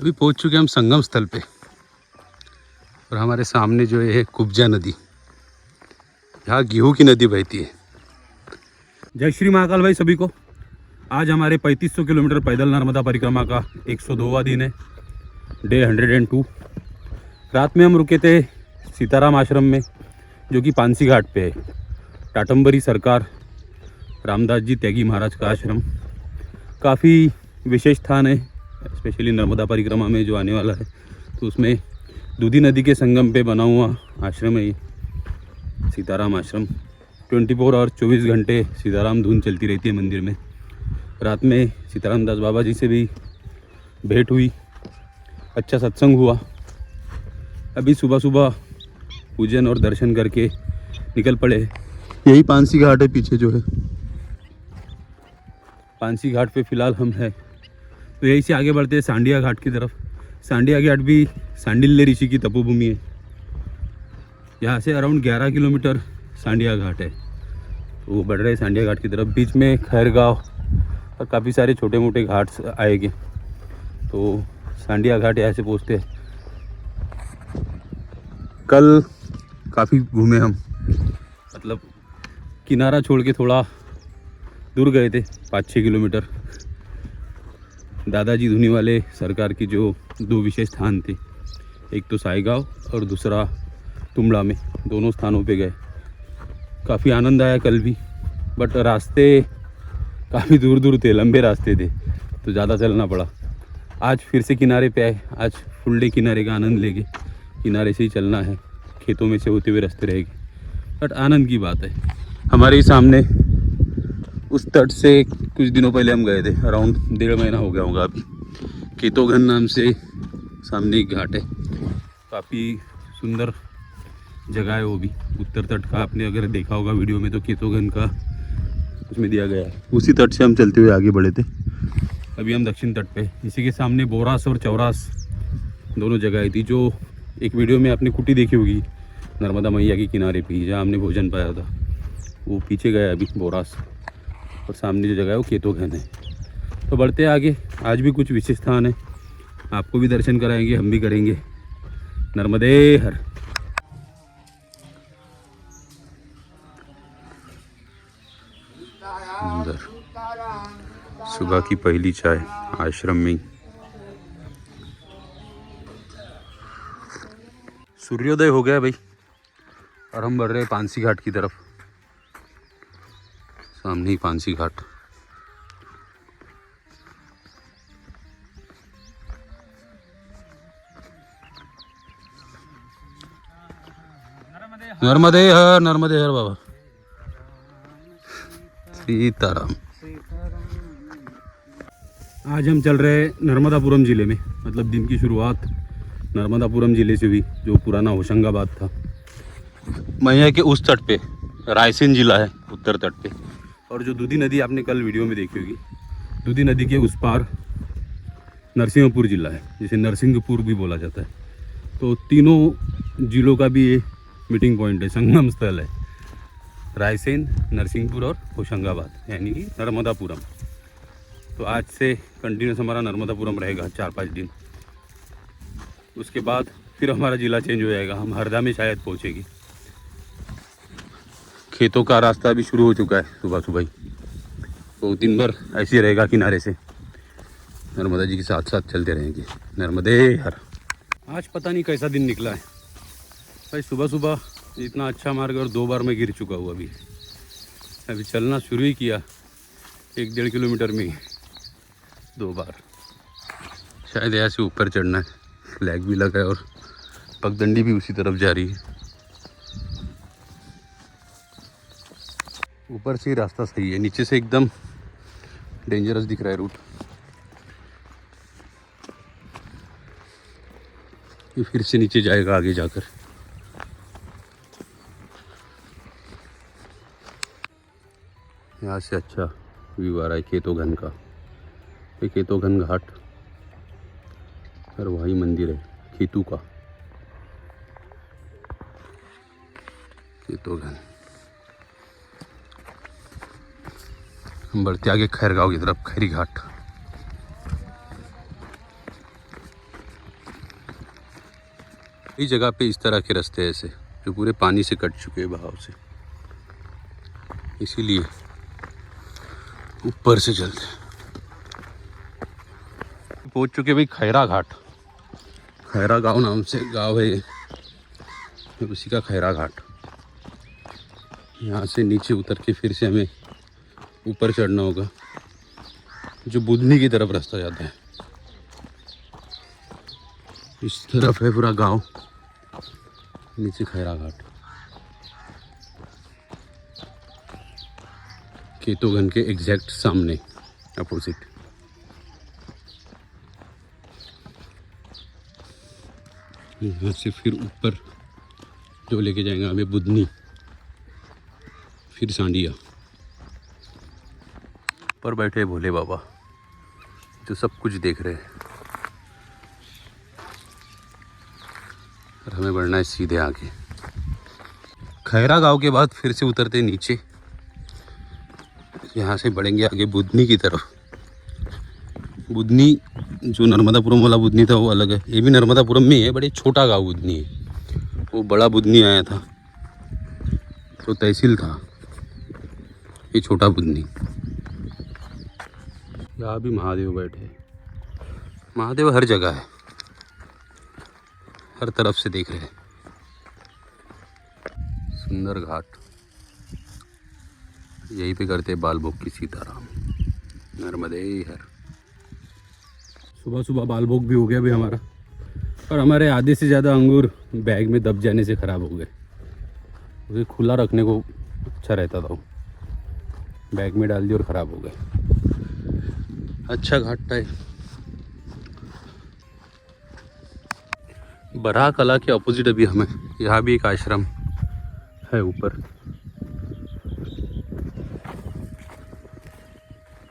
अभी पहुंच चुके हम संगम स्थल पे और हमारे सामने जो है कुब्जा नदी, यहाँ गेहूं की नदी बहती है। जय श्री महाकाल भाई सभी को। आज हमारे 3500 किलोमीटर पैदल नर्मदा परिक्रमा का 102वां दिन है, डे 102। रात में हम रुके थे सीताराम आश्रम में, जो कि पानसी घाट पे है। टाटंबरी सरकार रामदास जी त्यागी महाराज का आश्रम काफ़ी विशेष स्थान है, स्पेशली नर्मदा परिक्रमा में जो आने वाला है तो उसमें दूधी नदी के संगम पे बना हुआ आश्रम है ये सीताराम आश्रम। 24 और 24 घंटे सीताराम धुन चलती रहती है मंदिर में। रात में सीताराम दास बाबा जी से भी भेंट हुई, अच्छा सत्संग हुआ। अभी सुबह सुबह पूजन और दर्शन करके निकल पड़े। यही पानसी घाट है पीछे जो है, पानसी घाट पे फ़िलहाल हम हैं। तो यहीं से आगे बढ़ते हैं सांडिया घाट की तरफ। सांडिया घाट भी सांडिल्य ऋषि की तपोभूमि है। यहाँ से अराउंड 11 किलोमीटर सांडिया घाट है, तो वो बढ़ रहे हैं सांडिया घाट की तरफ। बीच में खैरगांव और काफ़ी सारे छोटे मोटे घाट आएंगे, तो सांडिया घाट यहाँ से पहुँचते हैं। कल काफ़ी घूमे हम, मतलब किनारा छोड़ के थोड़ा दूर गए थे, 5-6 किलोमीटर। दादाजी धुनी वाले सरकार की जो 2 विशेष स्थान थे, एक तो साईगांव और दूसरा तुमड़ा में, दोनों स्थानों पे गए। काफ़ी आनंद आया कल भी, बट रास्ते काफ़ी दूर दूर थे, लंबे रास्ते थे, तो ज़्यादा चलना पड़ा। आज फिर से किनारे पे आए, आज फुल डे किनारे का आनंद लेंगे। किनारे से ही चलना है, खेतों में से होते हुए रास्ते रहेंगे, बट आनंद की बात है। हमारे ही सामने उस तट से कुछ दिनों पहले हम गए थे, अराउंड 1.5 महीना हो गया होगा अभी। केतोघन नाम से सामने एक घाट है, काफ़ी सुंदर जगह है वो भी। उत्तर तट का आपने अगर देखा होगा वीडियो में, तो केतोघन का उसमें दिया गया है। उसी तट से हम चलते हुए आगे बढ़े थे। अभी हम दक्षिण तट पे, इसी के सामने बोरास और चौरास दोनों जगह थी। जो एक वीडियो में आपने कुटी देखी होगी नर्मदा मैया के किनारे पे, जहाँ हमने भोजन पाया था, वो पीछे गया अभी बोरास, और सामने जो जगह है वो केतोघन है। तो बढ़ते आगे, आज भी कुछ विशेष स्थान है, आपको भी दर्शन कराएंगे, हम भी करेंगे। नर्मदे हर। सुंदर सुबह की पहली चाय आश्रम में। सूर्योदय हो गया भाई, और हम बढ़ रहे हैं पानसी घाट की तरफ। सामने ही पानसी घाट। नर्मदे हर बाबा सीताराम। आज हम चल रहे हैं नर्मदापुरम ज़िले में, मतलब दिन की शुरुआत नर्मदापुरम ज़िले से हुई, जो पुराना होशंगाबाद था। मैया के उस तट पे रायसेन जिला है, उत्तर तट पे। और जो दूधी नदी आपने कल वीडियो में देखी होगी, दूधी नदी के उस पार नरसिंहपुर जिला है, जिसे नरसिंहपुर भी बोला जाता है। तो तीनों जिलों का भी ये मीटिंग पॉइंट है, संगम स्थल है। रायसेन, नरसिंहपुर और होशंगाबाद, यानी कि नर्मदापुरम। तो आज से कंटिन्यूस हमारा नर्मदापुरम रहेगा 4-5 दिन। उसके बाद फिर हमारा ज़िला चेंज हो जाएगा, हम हरदा में शायद पहुँचेगी। खेतों का रास्ता भी शुरू हो चुका है सुबह सुबह ही, तो दिन भर ऐसे ही रहेगा किनारे से। नर्मदा जी के साथ साथ चलते रहेंगे। नर्मदे हर। आज पता नहीं कैसा दिन निकला है भाई, सुबह सुबह इतना अच्छा मार्ग, और 2 बार मैं गिर चुका हूँ। अभी चलना शुरू ही किया 1-1.5 किलोमीटर में 2 बार। शायद यहाँ से ऊपर चढ़ना है, फ्लैग भी लगा है और पगडंडी भी उसी तरफ जा रही है। ऊपर से ही रास्ता सही है, नीचे से एकदम डेंजरस दिख रहा है रूट। ये फिर से नीचे जाएगा आगे जाकर। यहाँ से अच्छा व्यू आ रहा है केतोघन का। ये केतोघन घाट और वही मंदिर है केतु का, केतोघन। हम बढ़ते आगे खैरगांव की तरफ, खैरी घाट। कई जगह पे इस तरह के रास्ते ऐसे जो पूरे पानी से कट चुके हैं बहाव से, इसीलिए ऊपर से चलते हैं। पहुंच चुके भाई खैरा घाट। खैरा गांव नाम से गांव है ये, उसी का खैरा घाट। यहाँ से नीचे उतर के फिर से हमें ऊपर चढ़ना होगा, जो बुधनी की तरफ रास्ता जाता है। इस तरफ है पूरा गांव, नीचे खैरा घाट। केतोगन के एग्जैक्ट सामने अपोजिट। यहाँ से फिर ऊपर जो लेके जाएंगे हमें बुधनी, फिर सांडिया। पर बैठे भोले बाबा जो सब कुछ देख रहे हैं, और हमें बढ़ना है सीधे आगे। खैरा गांव के बाद फिर से उतरते नीचे, यहाँ से बढ़ेंगे आगे बुधनी की तरफ। बुधनी जो नर्मदापुरम वाला बुधनी था वो अलग है, ये भी नर्मदापुरम में है, बड़े छोटा गांव बुधनी है। वो बड़ा बुधनी आया था तो तहसील था, ये छोटा बुधनी। यहाँ भी महादेव बैठे। महादेव हर जगह है, हर तरफ से देख रहे हैं। सुंदर घाट, यहीं पे करते बाल भोग की सीताराम। नर्मदे हर। सुबह सुबह बाल भोग भी हो गया भी हमारा, और हमारे आधे से ज़्यादा अंगूर बैग में दब जाने से ख़राब हो गए। उसे खुला रखने को अच्छा रहता था, बैग में डाल दिया और ख़राब हो गए। अच्छा घाट है। बराह कला के अपोजिट अभी हमें यहाँ भी एक आश्रम है ऊपर,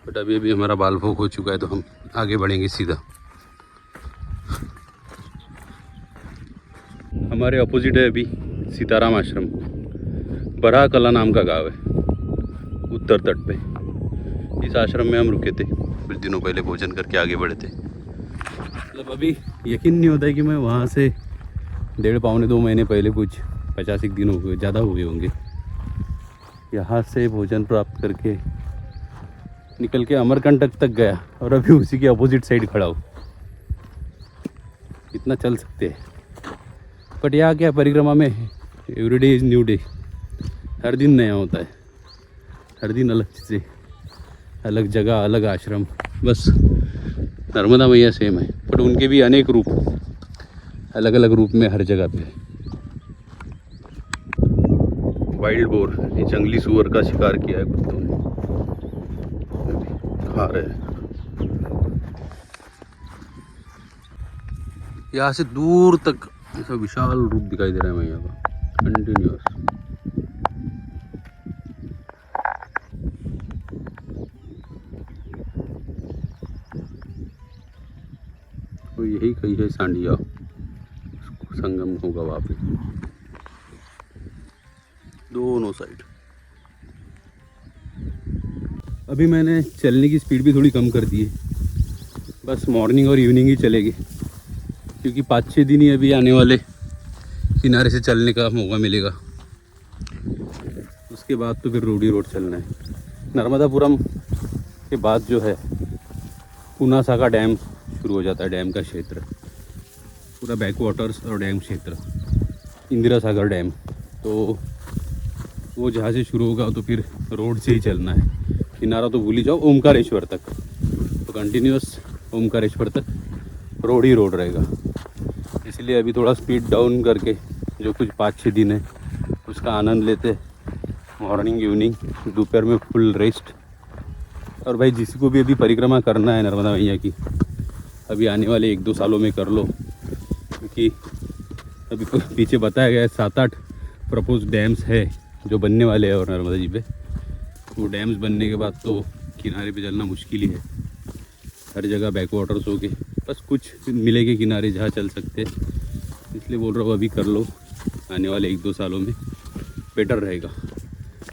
बट अभी हमारा बाल भोग हो चुका है तो हम आगे बढ़ेंगे सीधा। हमारे अपोजिट है अभी सीताराम आश्रम। बराह कला नाम का गांव है उत्तर तट पे। इस आश्रम में हम रुके थे कुछ दिनों पहले, भोजन करके आगे बढ़े थे। मतलब अभी यकीन नहीं होता है कि मैं वहाँ से 1.5-2 महीने पहले, कुछ 50 दिन हो गए, ज़्यादा हुए होंगे, यहाँ से भोजन प्राप्त करके निकल के अमरकंटक तक गया, और अभी उसी के अपोजिट साइड खड़ा हूँ। इतना चल सकते हैं, बट यहाँ क्या परिक्रमा में एवरीडे इज़ न्यू डे। हर दिन नया होता है, हर दिन अलग चीज़ें, अलग जगह, अलग आश्रम। बस नर्मदा मैया सेम है, बट उनके भी अनेक रूप, अलग अलग रूप में हर जगह पे। वाइल्ड बोर, ये जंगली सुअर का शिकार किया है कुत्तों ने, खा रहे हैं। यहाँ से दूर तक ऐसा विशाल रूप दिखाई दे रहा है मैया का, कंटिन्यूअस। तो यही कही है सांडिया, संगम होगा वहाँ पे दोनों साइड। अभी मैंने चलने की स्पीड भी थोड़ी कम कर दी है, बस मॉर्निंग और इवनिंग ही चलेगी, क्योंकि 5-6 दिन ही अभी आने वाले किनारे से चलने का मौका मिलेगा। उसके बाद तो फिर रोड ही रोड चलना है। नर्मदापुरम के बाद जो है पुनासागा डैम शुरू हो जाता है, डैम का क्षेत्र पूरा बैक वाटर्स और डैम क्षेत्र, इंदिरा सागर डैम। तो वो जहाँ से शुरू होगा तो फिर रोड से ही चलना है। किनारा तो भूल ही जाओ, ओमकारेश्वर तक, तो कंटिन्यूअस ओमकारेश्वर तक रोड ही रोड रहेगा। इसलिए अभी थोड़ा स्पीड डाउन करके जो कुछ 5-6 दिन है उसका आनंद लेते, मॉर्निंग इवनिंग, दोपहर में फुल रेस्ट। और भाई जिसी को भी अभी परिक्रमा करना है नर्मदा मैया की, अभी आने वाले 1-2 सालों में कर लो, क्योंकि अभी पीछे बताया गया है 7-8 प्रपोज डैम्स है जो बनने वाले हैं और नर्मदा जी पे। वो डैम्स बनने के बाद तो किनारे पे चलना मुश्किल ही है, हर जगह बैक वाटर्स हो गए, बस कुछ मिलेंगे किनारे जहाँ चल सकते हैं। इसलिए बोल रहा हूँ अभी कर लो, आने वाले 1-2 सालों में बेटर रहेगा।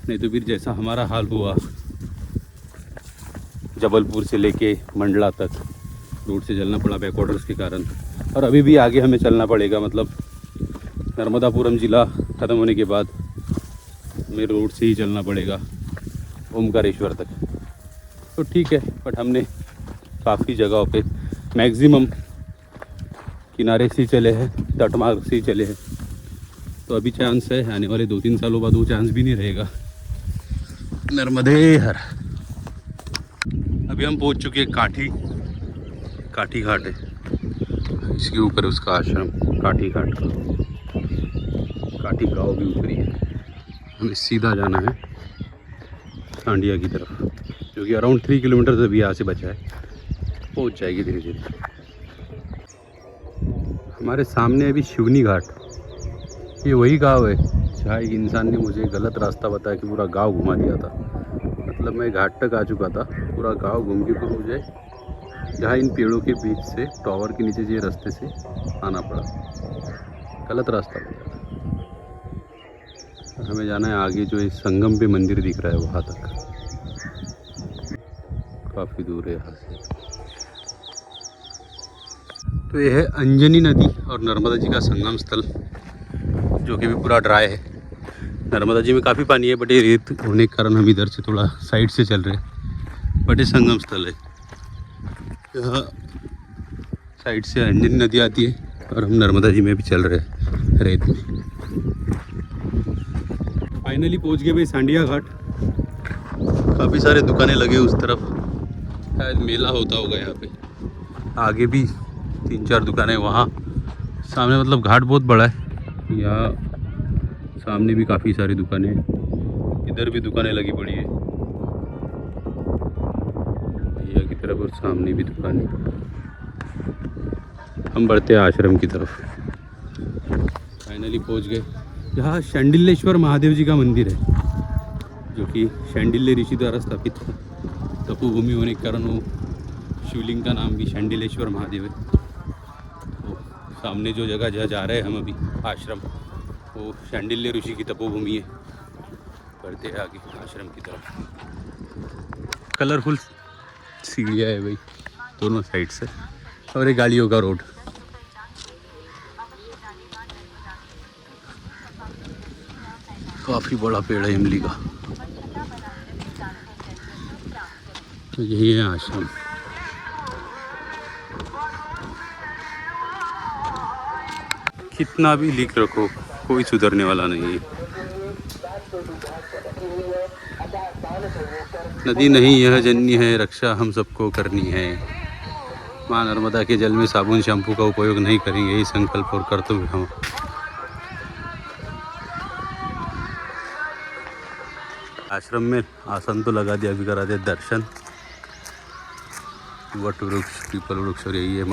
नहीं तो फिर जैसा हमारा हाल हुआ, जबलपुर से लेके मंडला तक रोड से चलना पड़ा बैक वाटर्स के कारण, और अभी भी आगे हमें चलना पड़ेगा। मतलब नर्मदापुरम ज़िला ख़त्म होने के बाद हमें रोड से ही चलना पड़ेगा ओमकारेश्वर तक। तो ठीक है, बट हमने काफ़ी जगहों पे मैक्सिमम किनारे से ही चले हैं, तटमार्ग से ही चले हैं। तो अभी चांस है, आने वाले 2-3 सालों बाद वो चांस भी नहीं रहेगा। नर्मदे हर। अभी हम पहुंच चुके हैं काठी घाट है, इसके ऊपर उसका आश्रम काठी घाट का। काठी गाँव भी ऊपरी है। हमें सीधा जाना है सांडिया की तरफ, जो कि अराउंड 3 किलोमीटर अभी यहाँ से बचा है, पहुंच जाएगी धीरे धीरे। हमारे सामने अभी शिवनी घाट, ये वही गांव है जहाँ एक इंसान ने मुझे गलत रास्ता बताया कि पूरा गांव घुमा दिया था। मतलब मैं घाट तक आ चुका था, पूरा गांव घूम के फिर मुझे यहाँ इन पेड़ों के बीच से टावर के नीचे ये रास्ते से आना पड़ा। गलत रास्ता बताया। हमें जाना है आगे, जो इस संगम पे मंदिर दिख रहा है वहाँ तक, काफ़ी दूर है यहाँ से। तो ये है अंजनी नदी और नर्मदा जी का संगम स्थल, जो कि भी पूरा ड्राई है। नर्मदा जी में काफ़ी पानी है, बट ये रेत होने के कारण हम इधर से थोड़ा साइड से चल रहे हैं। बट ये संगम स्थल है, यहाँ साइड से अंजनी नदी आती है और हम नर्मदा जी में भी चल रहे हैं रेत में। फाइनली पहुँच गए भाई सांडिया घाट। काफ़ी सारे दुकानें लगे उस तरफ, शायद मेला होता होगा यहाँ पे। आगे भी 3-4 दुकानें, वहाँ सामने, मतलब घाट बहुत बड़ा है। यहाँ सामने भी काफ़ी सारी दुकानें, इधर भी दुकानें लगी पड़ी है भैया की तरफ, और सामने भी दुकानें। हम बढ़ते हैं आश्रम की तरफ। फाइनली पहुँच गए। यहाँ शंडिलेश्वर महादेव जी का मंदिर है, जो कि शंडिल्य ऋषि द्वारा स्थापित है। तपोभूमि होने के कारण वो शिवलिंग का नाम भी शंडिलेश्वर महादेव है। तो सामने जो जगह जहाँ जा रहे हैं हम अभी, आश्रम, वो शंडिल्य ऋषि की तपोभूमि है। बढ़ते हैं आगे आश्रम की तरफ। कलरफुल सीढ़ियाँ है भाई दोनों साइड से, और ये गाड़ियों का रोड। काफ़ी बड़ा पेड़ है इमली का। तो यही है आश्रम। कितना भी लिख रखो, कोई सुधरने वाला नहीं है। नदी नहीं यह जननी है, रक्षा हम सबको करनी है। माँ नर्मदा के जल में साबुन शैम्पू का उपयोग नहीं करेंगे, यही संकल्प और कर्तव्य हम। आश्रम में आसन तो लगा दिया, अभी करा दिया दर्शन। वट वृक्ष, पीपल वृक्ष, और यही है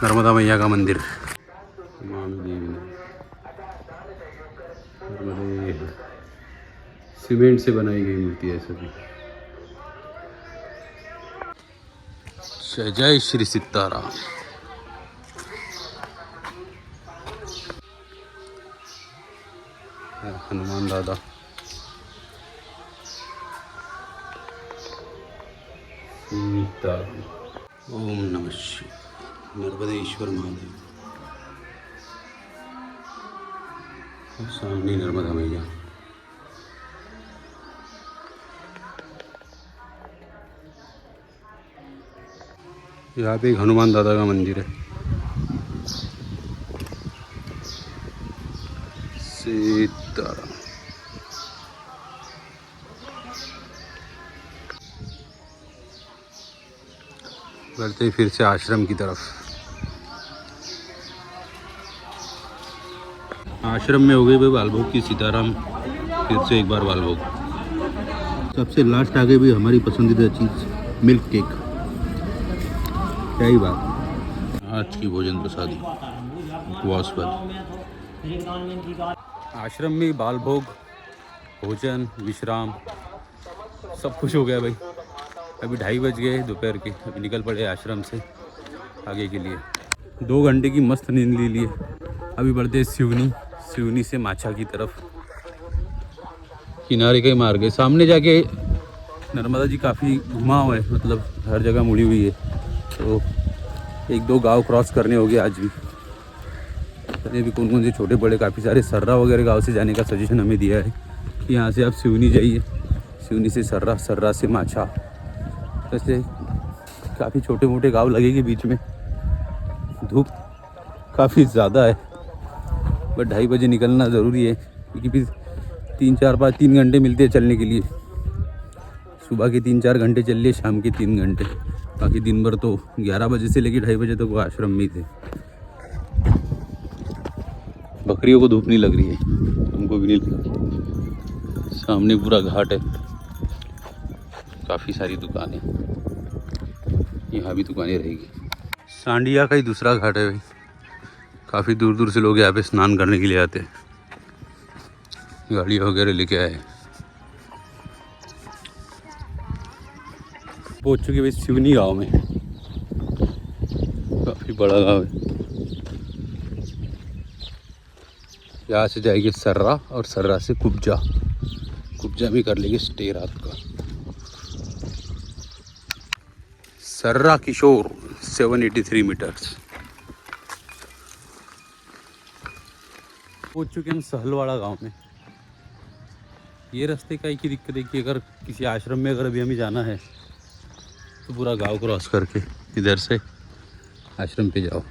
नर्मदा मैया का मंदिर। सीमेंट से बनाई गई मूर्ति है सभी। जय श्री सीताराम। हनुमान दादा, सीताराम। ओम नमः शिवाय। नर्मदेश्वर महादेव, सामने नर्मदा मैया। यहाँ पे एक हनुमान दादा का मंदिर है। सीताराम। बढ़ते फिर से आश्रम की तरफ। आश्रम में हो गई भाई बालभोग की सीताराम, फिर से एक बार बालभोग। सबसे लास्ट आ गई भाई हमारी पसंदीदा चीज़, मिल्क केक। क्या ही बात, आज की भोजन प्रसादी उपवास पर। आश्रम में बालभोग, भोजन, विश्राम, सब कुछ हो गया भाई। अभी 2:30 बज गए दोपहर के। अभी निकल पड़े आश्रम से आगे के लिए। 2 घंटे की मस्त नींद ले लिए। अभी बढ़ते सिवनी से माछा की तरफ। किनारे का ही मार्ग है। सामने जाके नर्मदा जी काफ़ी घुमाव है, मतलब हर जगह मुड़ी हुई है। तो 1-2 गांव क्रॉस करने होंगे आज भी। ने भी कौन कौन से छोटे बड़े काफ़ी सारे सर्रा वगैरह गाँव से जाने का सजेशन हमें दिया है कि यहाँ से आप सिवनी जाइए, सिवनी से सर्रा, सर्रा से माछा, ऐसे काफ़ी छोटे मोटे गाँव लगेंगे बीच में। धूप काफ़ी ज़्यादा है बट 2:30 बजे निकलना ज़रूरी है क्योंकि फिर 3 घंटे मिलते हैं चलने के लिए। सुबह के 3-4 घंटे चल लिए, शाम के 3 घंटे, बाकी दिन भर तो 11 बजे से लेकर 2:30 बजे तक वो आश्रम में ही थे। बकरियों को धूप नहीं लग रही है, हमको भी नहीं लग रही। सामने पूरा घाट है, काफ़ी सारी दुकानें, यहाँ भी दुकानें रहेगी। सांडिया का ही दूसरा घाट है भाई, काफ़ी दूर दूर से लोग यहाँ पे स्नान करने के लिए आते हैं, गाड़ी वगैरह लेके आए। पहुँच चुके भाई सिवनी गांव में, काफ़ी बड़ा गांव है। यहाँ से जाएगी सर्रा और सर्रा से कुब्जा, कुब्जा में कर लेंगे स्टे रात का। सर्रा किशोर 783 मीटर्स। पहुँच चुके हम सहलवाड़ा गांव में। ये रास्ते का एक ही दिक्कत है कि अगर किसी आश्रम में अगर अभी हमें जाना है तो पूरा गांव क्रॉस करके इधर से आश्रम पे जाओ,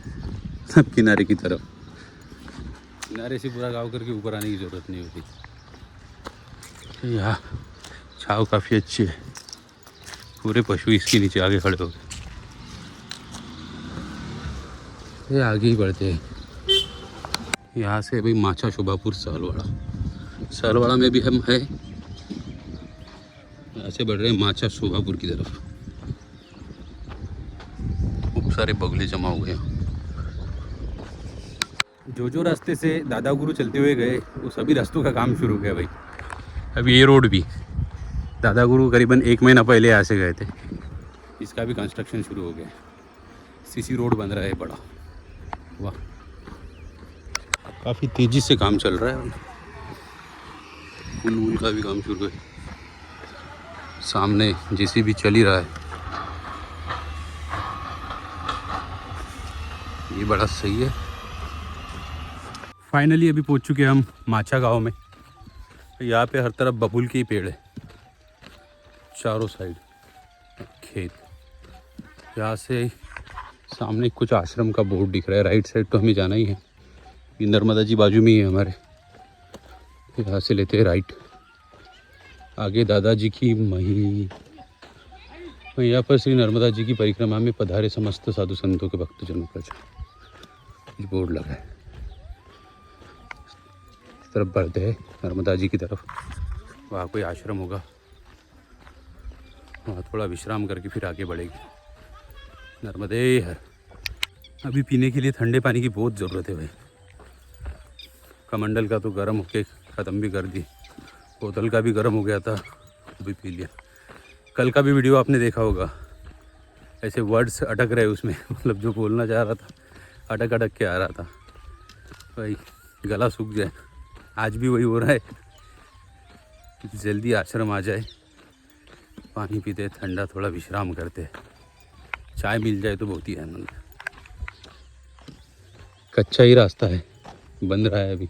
अब किनारे की तरफ, किनारे से पूरा गांव करके ऊपर आने की ज़रूरत नहीं होती। यहाँ छाव काफ़ी अच्छी है, पूरे पशु इसके नीचे आगे खड़े हो गए। ये आगे ही बढ़ते हैं, यहाँ से भाई माछा शोभापुर सहलवाड़ा, सहलवाड़ा में भी हम है। यहाँ से बढ़ रहे हैं माछा शोभापुर की तरफ। खूब सारे बगुले जमा हो गए हैं। जो रास्ते से दादा गुरु चलते हुए गए वो सभी रास्तों का काम शुरू हो गया भाई। अभी ये रोड भी, दादा गुरु करीबन 1 महीना पहले यहाँ से गए थे, इसका भी कंस्ट्रक्शन शुरू हो गया। सीसी रोड बन रहा है बड़ा, वाह, काफ़ी तेज़ी से काम चल रहा है। पुल वूल का भी काम शुरू है, सामने जेसीबी चल ही रहा है, ये बड़ा सही है। फाइनली अभी पहुंच चुके हैं हम माछा गांव में। यहाँ पे हर तरफ बबूल के ही पेड़ है, चारों साइड खेत। यहाँ से सामने कुछ आश्रम का बोर्ड दिख रहा है, राइट साइड तो हमें जाना ही है, ये नर्मदा जी बाजू में ही है हमारे। यहाँ से लेते हैं राइट, आगे दादाजी की मही। यहाँ पर श्री नर्मदा जी की परिक्रमा में पधारे समस्त साधु संतों के भक्तजनों का कुछ बोर्ड लगा है। इस तरफ बढ़ते हैं नर्मदा जी की तरफ, वहाँ कोई आश्रम होगा, वहाँ थोड़ा विश्राम करके फिर आगे बढ़ेगी। नर्मदे हर। अभी पीने के लिए ठंडे पानी की बहुत ज़रूरत है भाई। कमंडल का तो गर्म होके ख़त्म भी कर दी, बोतल का भी गर्म हो गया था, वो भी पी लिया। कल का भी वीडियो आपने देखा होगा, ऐसे वर्ड्स अटक रहे उसमें, मतलब जो बोलना चाह रहा था अटक अटक के आ रहा था भाई, गला सूख जाए। आज भी वही हो रहा है, जल्दी आश्रम आ जाए, पानी पीते, ठंडा थोड़ा विश्राम करते, चाय मिल जाए तो बहुत ही आनंद है। कच्चा ही रास्ता है, बन रहा है अभी,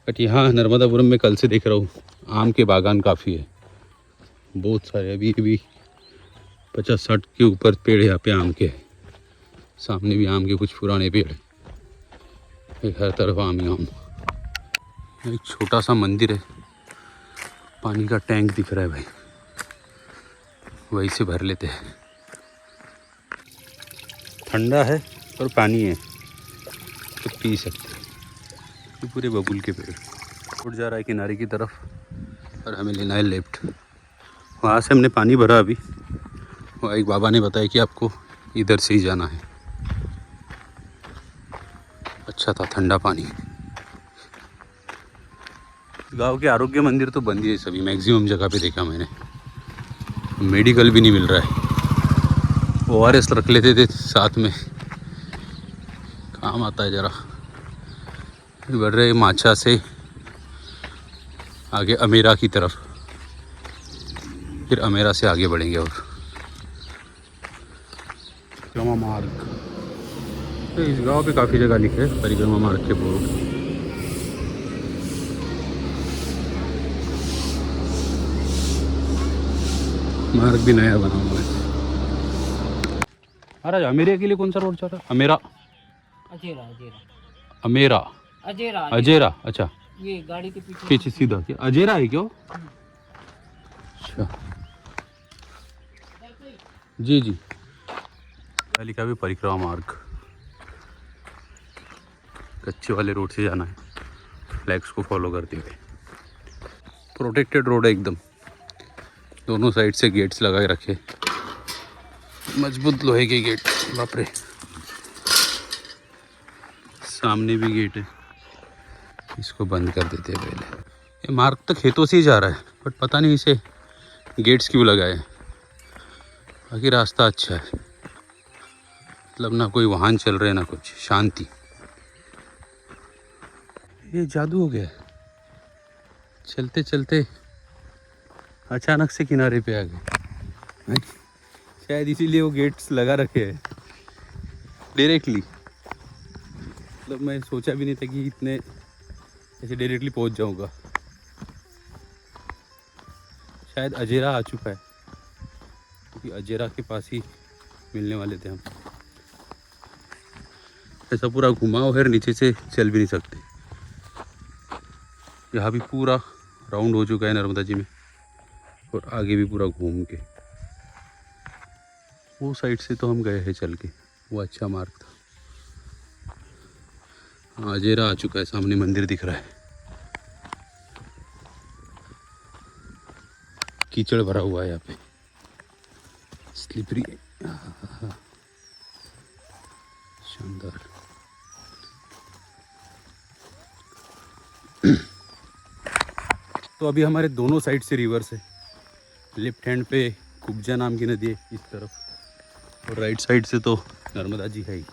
बट यहाँ नर्मदापुरम में कल से देख रहा हूँ आम के बागान काफ़ी है, बहुत सारे। अभी भी 50-60 के ऊपर पेड़ यहाँ पे आम के हैं। सामने भी आम के कुछ पुराने पेड़ हैं, हर तरफ आम ही आम। एक छोटा सा मंदिर है, पानी का टैंक दिख रहा है भाई, वहीं से भर लेते हैं। ठंडा है और पानी है तो पी सकते हैं। ये पूरे बबूल के पेड़ उठ जा रहा है किनारे की तरफ और हमें लेना है लेफ्ट। वहाँ से हमने पानी भरा अभी, वहाँ एक बाबा ने बताया कि आपको इधर से ही जाना है। अच्छा था, ठंडा पानी। गांव के आरोग्य मंदिर तो बंद ही है सभी, मैक्सिमम जगह पे देखा मैंने। मेडिकल भी नहीं मिल रहा है। ORS रख लेते थे साथ में, काम आता है ज़रा। बढ़ रहे माछा से आगे अमेरा की तरफ, फिर अमेरा से आगे बढ़ेंगे। और मार्ग तो इस गांव पे काफ़ी जगह लिखे हैं परिक्रमा मार्ग के बोर्ड। मार्ग भी नया बना हुआ है। महाराज अमेरिया के लिए कौन सा रोड चल रहा है? अमेरा अजेरा अजेरा अमेरा अजेरा अजेरा। अच्छा ये गाड़ी के पीछे पीछे सीधा क्या अजेरा है क्यों? अच्छा जी जी। लिखा भी परिक्रमा मार्ग। कच्चे वाले रोड से जाना है, फ्लैग्स को फॉलो करते हुए। प्रोटेक्टेड रोड है एकदम, दोनों साइड से गेट्स लगा के रखे, मजबूत लोहे के गेट। बाप रे, सामने भी गेट है, इसको बंद कर देते हैं पहले। ये मार्ग तो खेतों से ही जा रहा है, बट पता नहीं इसे गेट्स क्यों लगाए। बाकी रास्ता अच्छा है, मतलब ना कोई वाहन चल रहे ना कुछ, शांति। ये जादू हो गया, चलते चलते अचानक से किनारे पे आ गए। शायद इसीलिए वो गेट्स लगा रखे हैं डायरेक्टली। मतलब मैं सोचा भी नहीं था कि इतने ऐसे डायरेक्टली पहुंच जाऊंगा। शायद अजेरा आ चुका है, क्योंकि अजेरा के पास ही मिलने वाले थे हम। ऐसा पूरा घुमाव है, नीचे से चल भी नहीं सकते। यहाँ भी पूरा राउंड हो चुका है नर्मदा जी में, और आगे भी पूरा घूम के। वो साइड से तो हम गए हैं चल के, वो अच्छा मार्ग था। हाँ, अजेरा आ चुका है, सामने मंदिर दिख रहा है। कीचड़ भरा हुआ है यहाँ पे, स्लिपरी, शानदार। तो अभी हमारे दोनों साइड से रिवर्स है। लेफ्ट हैंड पे कुब्जा नाम की नदी है इस तरफ, और राइट साइड से तो नर्मदा जी है ही।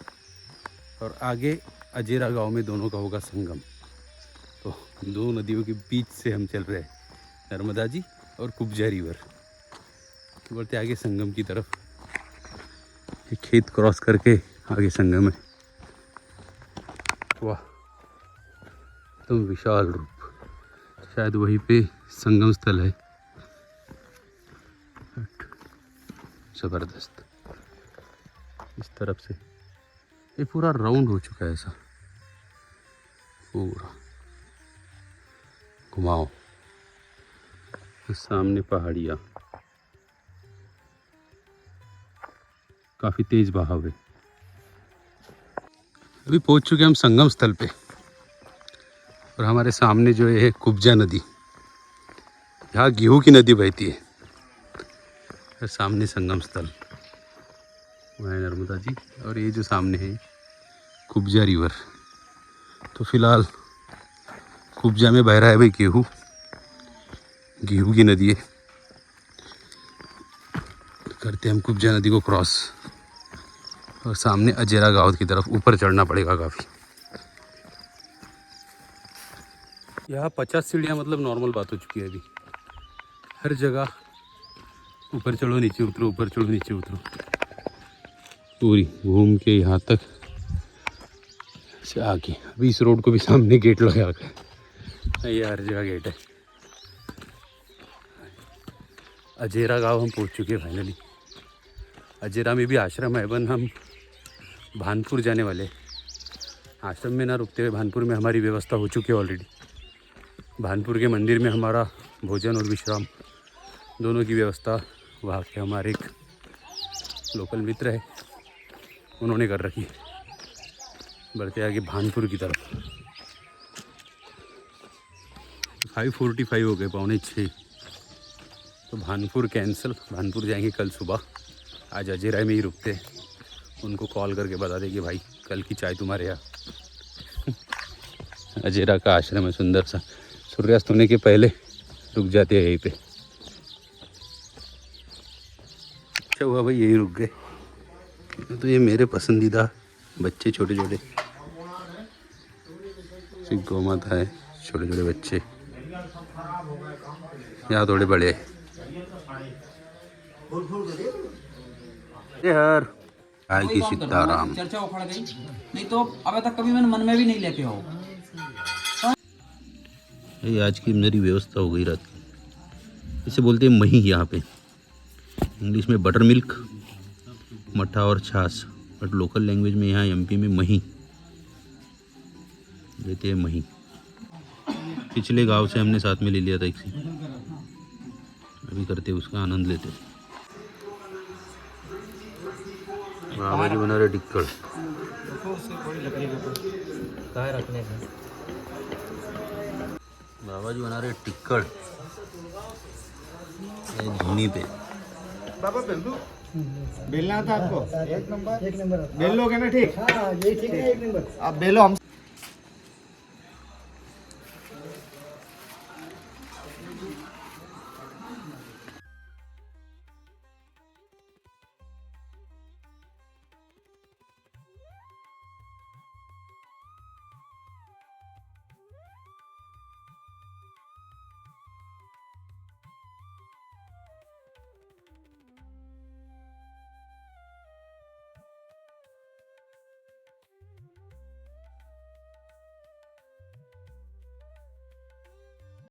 और आगे अजेरा गांव में दोनों का होगा संगम। तो दो नदियों के बीच से हम चल रहे हैं, नर्मदा जी और कुब्जा रिवर। बढ़ते आगे संगम की तरफ, एक खेत क्रॉस करके आगे संगम है। वाह, एकदम विशाल रूप। शायद वहीं पे संगम स्थल है। ज़बरदस्त। इस तरफ से ये पूरा राउंड हो चुका है, ऐसा पूरा घुमाओ। सामने पहाड़ियाँ, काफ़ी तेज बहाव है। अभी पहुंच चुके हम संगम स्थल पे, और हमारे सामने जो है कुब्जा नदी, यहाँ गेहूँ की नदी बहती है। और सामने संगम स्थल, वहाँ है नर्मदा जी, और ये जो सामने है कुब्जा रिवर। तो फिलहाल कुब्जा में बह रहा है भाई गेहूँ, गेहूँ की नदी है। करते हैं हम कुब्जा नदी को क्रॉस, और सामने अजेरा गांव की तरफ ऊपर चढ़ना पड़ेगा काफ़ी। यहाँ 50 सीढ़ियाँ मतलब नॉर्मल बात हो चुकी है अभी। हर जगह ऊपर चढ़ो नीचे उतरो, ऊपर चढ़ो नीचे उतरो, पूरी घूम के यहाँ तक से आके। अभी इस रोड को भी सामने गेट लगा है, ये हर जगह गेट है। अजेरा गांव हम पहुँच चुके हैं फाइनली। अजेरा में भी आश्रम है, वन हम भानपुर जाने वाले। आश्रम में ना रुकते हुए भानपुर में हमारी व्यवस्था हो चुकी है ऑलरेडी। भानपुर के मंदिर में हमारा भोजन और विश्राम दोनों की व्यवस्था वहाँ के हमारे एक लोकल मित्र है, उन्होंने कर रखी है। बढ़ते आगे भानपुर की तरफ। 5:45 हो गए, 5:45। तो भानपुर कैंसिल, भानपुर जाएंगे कल सुबह। आज अजेरा में ही रुकते हैं, उनको कॉल करके बता दें कि भाई कल की चाय तुम्हारे यहाँ। अजेरा का आश्रम है सुंदर सा, सूर्यास्त होने के पहले रुक जाते हैं यहीं पे। अच्छा हुआ भाई यही रुक गए। तो ये मेरे पसंदीदा बच्चे, छोटे छोटे गौ माता है, छोटे छोटे बच्चे। यहाँ थोड़े बड़े यार। गाय की वही काम करता हूँ सीताराम। मैं, चर्चा उखड़ गई नहीं तो अब तक कभी मैंने मन में भी नहीं लेके आओ। ये आज की मेरी व्यवस्था हो गई रात की। इसे बोलते हैं मही यहाँ पे, इंग्लिश में बटर मिल्क, मट्ठा और छाछ, बट लोकल लैंग्वेज में यहाँ एमपी में मही देते हैं, मही। पिछले गांव से हमने साथ में ले लिया था एक से, अभी करते उसका आनंद लेते। बाबा जी बना रहे टिक्कड़। बाबा जी बना रहे टिक्कड़ धुनी पे। बाबा बेल दो, बेलना था आपको? एक नंबर बेल लोगे ना? ठीक, हाँ ये ठीक है, एक नंबर। आप बेलो हम